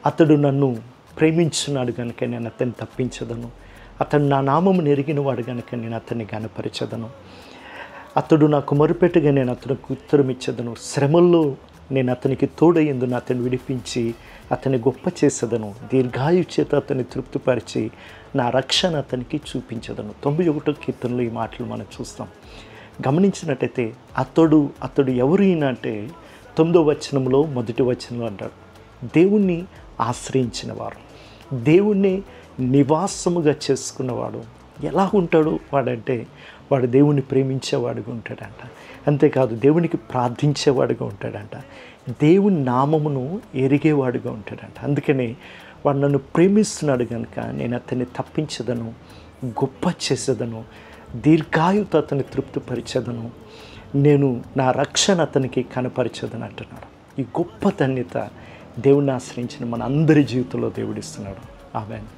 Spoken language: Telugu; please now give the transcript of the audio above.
అతడు నన్ను ప్రేమించున్నాడు కనుక నేను అతన్ని తప్పించదను. అతడు నా నామమును ఎరిగినవాడు కనుక నేను అతన్ని గనపరచదను. అతడు నాకు మొరుపెట్టుగా నేను అతనికి ఉత్తరం ఇచ్చదను. శ్రమల్లో నేను అతనికి తోడయ్యందున అతన్ని విడిపించి అతన్ని గొప్ప చేసేదను. దీర్ఘాయు చేత అతన్ని తృప్తిపరిచి నా రక్షణ అతనికి చూపించదను. 91వ కీర్తనలో ఈ మాటలు మనం చూస్తాం. గమనించినట్టయితే అతడు ఎవరు ఈయన అంటే 9వ వచనంలో మొదటి వచనంలో అంటాడు, దేవుణ్ణి ఆశ్రయించిన వారు, దేవుణ్ణి నివాసముగా చేసుకున్నవాడు. ఎలా ఉంటాడు వాడంటే వాడు దేవుణ్ణి ప్రేమించేవాడుగా ఉంటాడంట. అంతేకాదు దేవునికి ప్రార్థించేవాడుగా ఉంటాడంట. దేవుని నామమును ఎరిగేవాడుగా ఉంటాడంట. అందుకనే వాడు నన్ను ప్రేమిస్తున్నాడు కనుక నేను అతన్ని తప్పించదను, గొప్ప చేసేదను, దీర్ఘాయుతో అతన్ని తృప్తిపరిచేదను, నేను నా రక్షణ అతనికి కనపరిచేదని అంటున్నాడు. ఈ గొప్ప ధన్యత దేవుణ్ణి ఆశ్రయించిన మన అందరి జీవితంలో దేవుడిస్తున్నాడు. ఆమేన్.